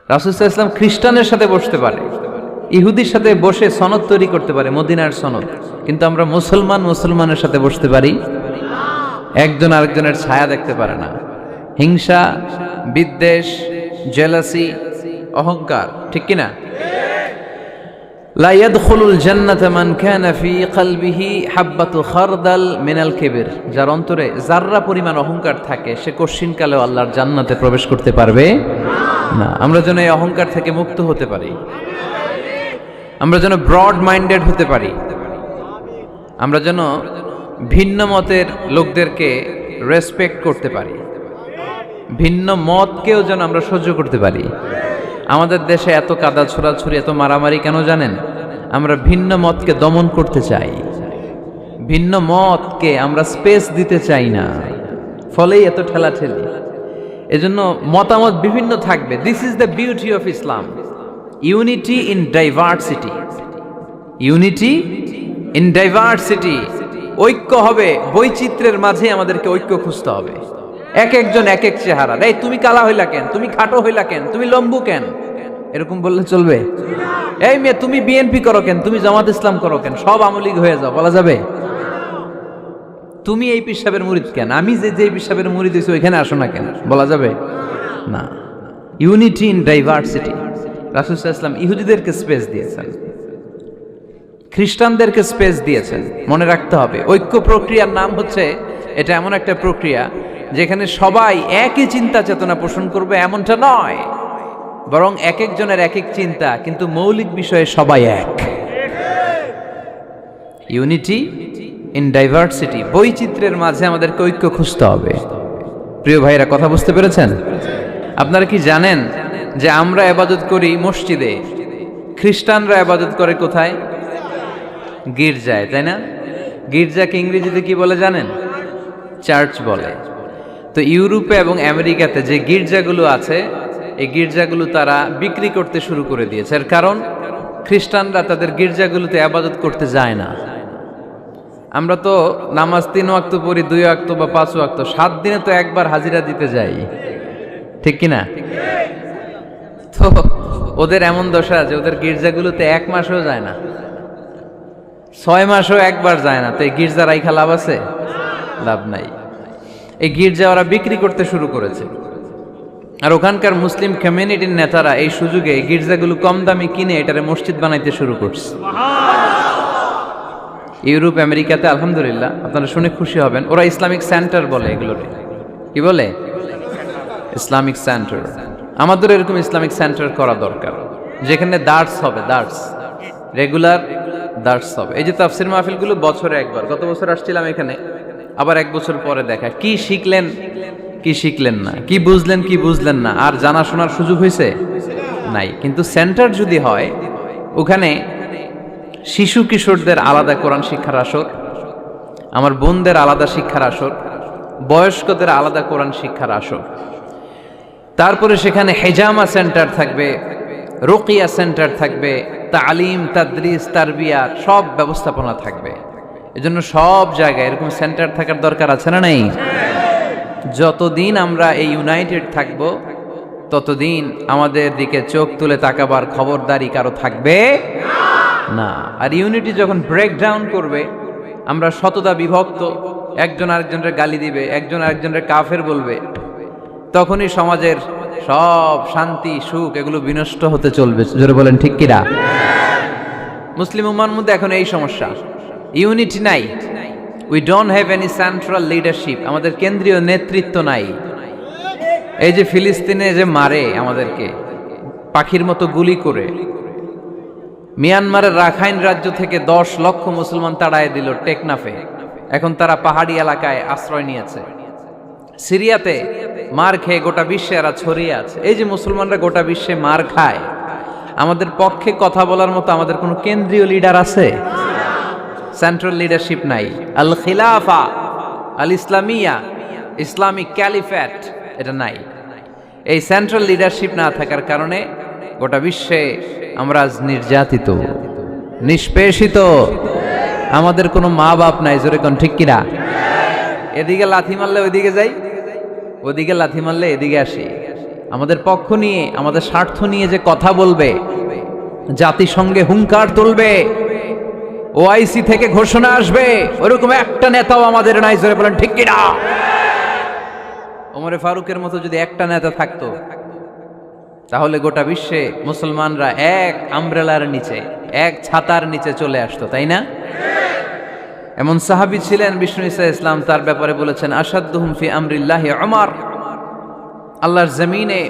রাসূল সাল্লাল্লাহু আলাইহি ওয়াসাল্লাম খ্রিস্টানের সাথে বসতে পারে, ইহুদির সাথে বসে সনদ তৈরি করতে পারে, মদিনার সনদ। কিন্তু আমরা মুসলমানের সাথে বসতে পারি, একজন আরেকজনের ছায়া দেখতে পারে না। হিংসা, বিদ্বেষ, জেলাসি, অহংকার, ঠিক কিনা? লা ইয়াদখুলুল জান্নাতা মান কানা ফি কলবিহি হাববাতু খারদাল মিনাল কিবর। যার অন্তরে যাররা পরিমাণ অহংকার থাকে সে কোশ্চিনকালেও আল্লাহর জান্নাতে প্রবেশ করতে পারবে না। আমরা যেন এই অহংকার থেকে মুক্ত হতে পারি, আমরা যেন ব্রড মাইন্ডেড হতে পারি, আমরা যেন ভিন্ন মতের লোকদেরকে রেসপেক্ট করতে পারি, ভিন্ন মতকেও যেন আমরা সহ্য করতে পারি। আমাদের দেশে এত কাদা ছোড়াছুরি, এত মারামারি কেন জানেন? আমরা ভিন্ন মতকে দমন করতে চাই, ভিন্ন মতকে আমরা স্পেস দিতে চাই না, ফলেই এত ঠেলাঠেলি। এজন্য মতামত বিভিন্ন থাকবে। This is the beauty of Islam, unity in diversity, unity in diversity. ঐক্য হবে, বৈচিত্র্যের মাঝে আমাদেরকে ঐক্য খুঁজতে হবে। এক একজন এক এক চেহারা। এই তুমি কালা হইলা কেন, তুমি খাটো হইলা কেন, তুমি লম্বু কেন, এরকম বললে চলবে? এই মেয়ে তুমি বিএনপি করো কেন, তুমি জামাত ইসলাম করো কেন, সব আমলিগ হয়ে যাও, বলা যাবে? তুমি এই পীর সাহেবের মুরিদ কেন, আমি যে পীর সাহেবের মুরিদ হইছি ওইখানে আসো না কেন, বলা যাবে না। Unity in diversity. রাসূল সাল্লাল্লাহু আলাইহি ওয়াসাল্লাম ইহুদিদেরকে স্পেস দিয়েছেন, খ্রিস্টানদেরকে স্পেস দিয়েছেন। মনে রাখতে হবে, ঐক্য প্রক্রিয়ার নাম হচ্ছে, এটা এমন একটা প্রক্রিয়া যেখানে সবাই একই চিন্তা চেতনা পোষণ করবে এমনটা নয়, বরং এক একজনের এক এক চিন্তা, কিন্তু মৌলিক বিষয়ে সবাই এক। ইউনিটি ইন ডাইভার্সিটি, বৈচিত্র্যের মাঝে আমাদেরকে ঐক্য খুঁজতে হবে। প্রিয় ভাইরা, কথা বুঝতে পেরেছেন? আপনারা কি জানেন যে আমরা ইবাদত করি মসজিদে, খ্রিস্টানরা ইবাদত করে কোথায়? গির্জায়, তাই না? গির্জাকে ইংরেজিতে কি বলে জানেন? চার্চ বলে। তো ইউরোপে এবং আমেরিকাতে যে গির্জাগুলো আছে, এই গির্জাগুলো তারা বিক্রি করতে শুরু করে দিয়েছে। এর কারণ, খ্রিস্টানরা তাদের গির্জাগুলোতে ইবাদত করতে যায় না। আমরা তো নামাজ 3 ওয়াক্ত পড়ি, 2 ওয়াক্ত বা 5 ওয়াক্ত, 7 দিনে তো একবার হাজিরা দিতে যাই, ঠিক কিনা? তো ওদের এমন দশা যে ওদের গির্জাগুলোতে 1 মাসও যায় না, 6 মাসও একবার যায় না। তো এই গির্জা রাইখা লাভ আছে? লাভ নাই। এই গির্জা ওরা বিক্রি করতে শুরু করেছে, আর ওখানকার মুসলিম কমিউনিটির নেতারা এই সুযোগে এই গির্জাগুলো কম দামে কিনে এটারে মসজিদ বানাইতে শুরু করছে। ইউরোপ আমেরিকাতে আলহামদুলিল্লাহ, আপনারা শুনে খুশি হবেন, ওরা ইসলামিক সেন্টার বলে এগুলোরে। কি বলে? Islamic centre. আমাদের এরকম ইসলামিক সেন্টার করা দরকার, যেখানে দার্স হবে, দার্স, রেগুলার দার্স হবে। এই যে তাফসির মাহফিলগুলো বছরে একবার, গত বছর আসছিলাম এখানে, আবার 1 বছর পরে দেখা, কি শিখলেন কি শিখলেন না, কি বুঝলেন না, আর জানা শোনার সুযোগ হয়েছে নাই। কিন্তু সেন্টার যদি হয়, ওখানে শিশু কিশোরদের আলাদা কোরআন শিক্ষার আসর, আমার বোনদের আলাদা শিক্ষার আসর, বয়স্কদের আলাদা কোরআন শিক্ষার আসর, তারপরে সেখানে হেজামা সেন্টার থাকবে, রুকিয়া সেন্টার থাকবে, তালিম, তাদরিস, তারবিয়াত, সব ব্যবস্থাপনা থাকবে। এজন্য সব জায়গায় এরকম সেন্টার থাকার দরকার আছে না নাই? যতদিন আমরা এই ইউনাইটেড থাকব, ততদিন আমাদের দিকে চোখ তুলে তাকাবার খবরদারি কারো থাকবে না। আর ইউনিটি যখন ব্রেকডাউন করবে, আমরা শততা বিভক্ত, একজন আরেকজনের গালি দিবে, একজন আরেকজনের কাফের বলবে, তখনই সমাজের সব শান্তি সুখ এগুলো বিনষ্ট হতে চলবে। জোরে বলেন ঠিক কিনা? মুসলিম উম্মার মধ্যে এখন এই সমস্যা, ইউনিটি নাই। We don't have any central leadership, আমাদের কেন্দ্রীয় নেতৃত্ব নাই। এই যে ফিলিস্তিনে যে মারে আমাদেরকে পাখির মতো গুলি করে, মিয়ানমারের রাখাইন রাজ্য থেকে 10 লক্ষ মুসলমান তাড়ায় দিল টেকনাফে, এখন তারা পাহাড়ি এলাকায় আশ্রয় নিয়েছে। সিরিয়াতে মার খেয়ে গোটা বিশ্বে এরা ছড়িয়ে আছে। এই যে মুসলমানরা গোটা বিশ্বে মার খায়, আমাদের পক্ষে কথা বলার মতো আমাদের কোনো কেন্দ্রীয় লিডার আছে? সেন্ট্রাল লিডারশিপ নাই। আল খিলাফা আল ইসলামিয়া, ইসলামিক ক্যালিফেট, এটা নাই। এই সেন্ট্রাল লিডারশিপ না থাকার কারণে গোটা বিশ্বে আমরা আজ নির্যাতিত, নিষ্পেষিত, আমাদের কোনো মা বাপ নাই। জোরে কোন ঠিক কিনা? এদিকে লাথি মারলে ওইদিকে যাই, ওদিকে লাথি মারলে এদিকে আসি। আমাদের পক্ষ নিয়ে, আমাদের স্বার্থ নিয়ে যে কথা বলবে, জাতিসংঘে হুঙ্কার তুলবে, ওআইসি থেকে ঘোষণা আসবে, ওরকম একটা নেতাও আমাদের নাই। জোরে বলেন ঠিক কিনা? ওমরে ফারুকের মতো যদি একটা নেতা থাকতো, তাহলে গোটা বিশ্বে মুসলমানরা এক আমব্রেলার নিচে, এক ছাতার নিচে চলে আসতো, তাই না? এমন সাহাবী ছিলেন বিষ্ণু ঈসা ইসলাম তার ব্যাপারে বলেছেন, আসাদ্দুহুম ফি আমরিল্লাহি উমর। আল্লাহর জমিনে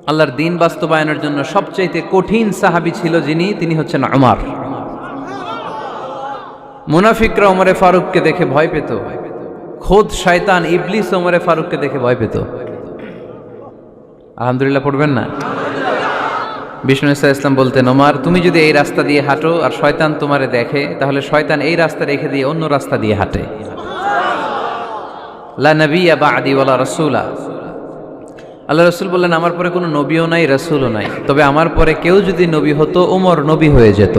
আল্লাহর দ্বীন বাস্তবায়নের জন্য সবচেয়ে কঠিন সাহাবী ছিল যিনি, তিনি হচ্ছেন উমর। মুনাফিকরা ওমরে ফারুককে দেখে ভয় পেত, খোদ শয়তান ইবলিস ওমরে ফারুককে দেখে ভয় পেত। আলহামদুলিল্লাহ পড়বেন না? বিষ্ণু ঈসা ইসলাম বলতেন, ওমর তুমি যদি এই রাস্তা দিয়ে হাঁটো আর শয়তান তোমারে দেখে, তাহলে শয়তান এই রাস্তা রেখে দিয়ে অন্য রাস্তা দিয়ে হাঁটে। লা নবিয়্যা বা'দি ওয়ালা রাসূলা। আল্লাহ রাসূল বললেন, আমার পরে কোনো নবীও নাই, রাসূলও নাই, তবে আমার পরে কেউ যদি নবী হতো, ওমর নবী হয়ে যেত।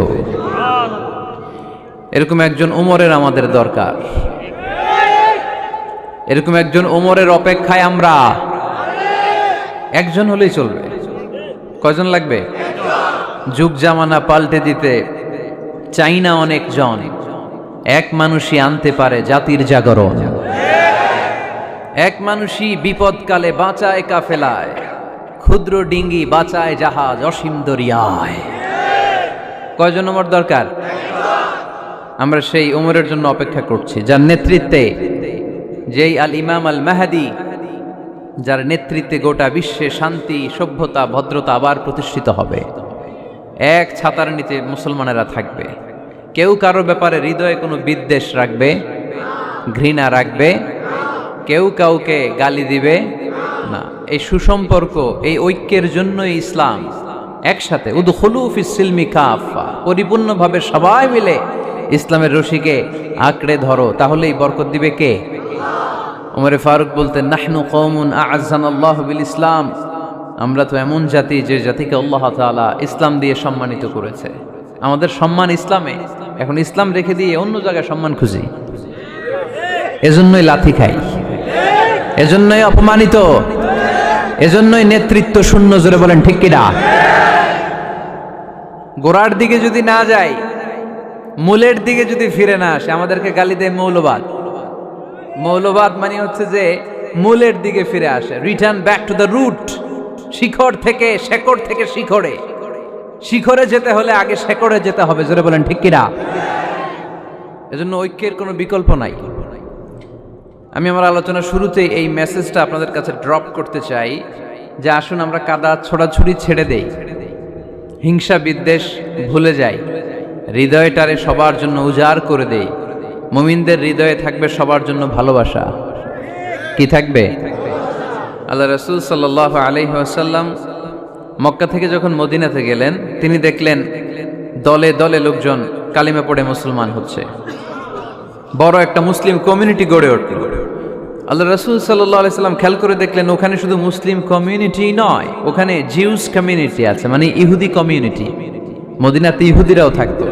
এরকম একজন ওমরের আমাদের দরকার। এরকম একজন ওমরের অপেক্ষায় আমরা। একজন হলেই চলবে। কয়জন লাগবে? যুগ জামানা পাল্টে দিতে চাই না অনেক জন, এক মানুষই আনতে পারে জাতির জাগরণ। এক মানুষই বিপদকালে বাঁচায় কাফেলায়, ক্ষুদ্র ডিঙ্গি বাঁচায় জাহাজ অসীম দরিয়ায়। কয়জন ওমর দরকার? আমরা সেই ওমরের জন্য অপেক্ষা করছি, যার নেতৃত্বে, যেই আল ইমাম আল মাহদি, যার নেতৃত্বে গোটা বিশ্বে শান্তি, সভ্যতা, ভদ্রতা আবার প্রতিষ্ঠিত হবে। এক ছাতার নিচে মুসলমানেরা থাকবে। কেউ কারো ব্যাপারে হৃদয়ে কোনো বিদ্বেষ রাখবে, ঘৃণা রাখবে, কেউ কাউকে গালি দিবে না। এই সুসম্পর্ক, এই ঐক্যের জন্যই ইসলাম। একসাথে উদখুলু ফিস সিলমি কাফা, পরিপূর্ণভাবে সবাই মিলে ইসলামের রশিকে আঁকড়ে ধরো, তাহলেই বরকত দিবে কে? ওমরে ফারুক বলতেন, নাহনু কওমুন আ'আজ্জানাল্লাহু বিল ইসলাম। আমরা তো এমন জাতি যে জাতিকে আল্লাহ তাআলা ইসলাম দিয়ে সম্মানিত করেছে। আমাদের সম্মান ইসলামে। এখন ইসলাম রেখে দিয়ে অন্য জায়গায় সম্মান খুঁজি, এজন্যই লাথি খাই, এজন্যই অপমানিত, এজন্যই নেতৃত্ব শূন্য। জোরে বলেন ঠিক কিনা? গোড়ার দিকে যদি না যাই, মূলের দিকে যদি ফিরে না আসে, আমাদেরকে গালি দেয় মৌলবাদ। মৌলবাদ মানে হচ্ছে যে মূলের দিকে ফিরে আসে, return back to the root. শিখর থেকে, শেকড় থেকে শিখরে। শিখরে যেতে হলে আগে শেকড়ে যেতে হবে। জোরে বলেন ঠিক কিনা? এজন্য ঐক্যের কোনো বিকল্প নাই। আমি আমার আলোচনার শুরুতেই এই মেসেজটা আপনাদের কাছে ড্রপ করতে চাই যে আসুন আমরা কাদা ছোড়াছুড়ি ছেড়ে দেই, হিংসা বিদ্বেষ ভুলে যাই, হৃদয়টারে সবার জন্য উজাড় করে দেই। মুমিনদের হৃদয়ে থাকবে সবার জন্য ভালোবাসা। কি থাকবে? আল্লাহ রাসূল সাল্লাল্লাহু আলাইহি ওয়াসাল্লাম মক্কা থেকে যখন মদিনাতে গেলেন, তিনি দেখলেন দলে দলে লোকজন কালিমা পড়ে মুসলমান হচ্ছে। বড় একটা মুসলিম কমিউনিটি গড়ে উঠল। আল্লাহ রাসূল সাল্লাল্লাহু আলাইহি ওয়াসাল্লাম খেয়াল করে দেখলেন ওখানে শুধু মুসলিম কমিউনিটি নয়, ওখানে জিউস কমিউনিটি আছে, মানে ইহুদি কমিউনিটি। মদিনাতে ইহুদিরাও থাকতো।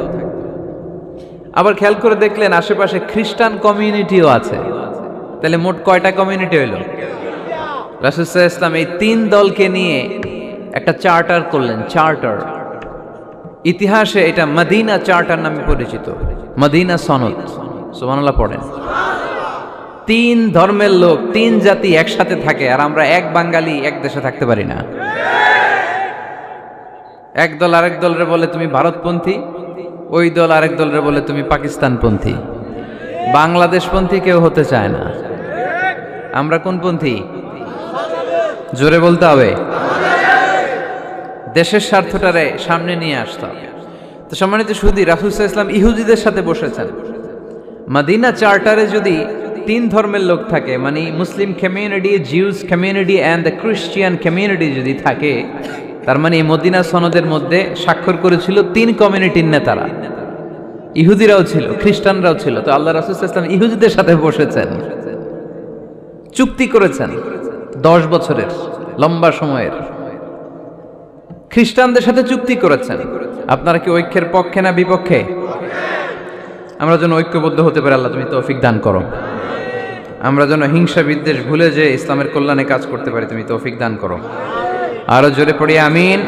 আবার খেয়াল করে দেখলেন আশেপাশে খ্রিস্টান কমিউনিটিও আছে। তাহলে মোট কয়টা কমিউনিটি হইল? রাসূল সাল্লাল্লাহু আলাইহি ওয়াসাল্লাম এই তিন দলকে নিয়ে একটা চার্টার করলেন। চার্টার, ইতিহাসে এটা মদিনা চার্টার নামে পরিচিত, মদিনা সনদ। সুবহানাল্লাহ পড়েন। তিন ধর্মের লোক, তিন জাতি একসাথে থাকে, আর আমরা এক বাঙালি এক দেশে থাকতে পারি না। এক দল আরেক দলরে বলে তুমি ভারতপন্থী, ওই দল আরেক দলরে বলে তুমি পাকিস্তানপন্থী। বাংলাদেশপন্থী কেউ হতে চায় না। আমরা কোন পন্থী? জোরে বলতে হবে। দেশের স্বার্থটারে সামনে নিয়ে আসতে হবে। তো সম্মানিত সুধী, রাসূল সাল্লাল্লাহু আলাইহি ওয়াসাল্লাম ইহুদিদের সাথে বসেছেন। মদিনা চার্টারে যদি তিন ধর্মের লোক থাকে, মানে Muslim community, Jews community and the Christian community যদি থাকে, তার মানে এই মদিনা সনদের মধ্যে স্বাক্ষর করেছিল তিন কমিউনিটির নেতারা। ইহুদিরাও ছিল, খ্রিস্টানরাও ছিল। তো আল্লাহ রাসূল সাল্লাল্লাহু আলাইহি ওয়াসাল্লাম ইহুদিদের সাথে বসেছেন, চুক্তি করেছেন 10 বছরের লম্বা সময়ের। খ্রিস্টানদের সাথে চুক্তি করেছেন। আপনারা কি ঐক্যের পক্ষে না বিপক্ষে? আমরা যেন ঐক্যবদ্ধ হতে পারি, আল্লাহ তুমি তৌফিক দান করো। আমরা যেন হিংসা বিদ্বেষ ভুলে যে ইসলামের কল্যাণে কাজ করতে পারি, তুমি তৌফিক দান করো। আরো জোরে পড়ি আমিন।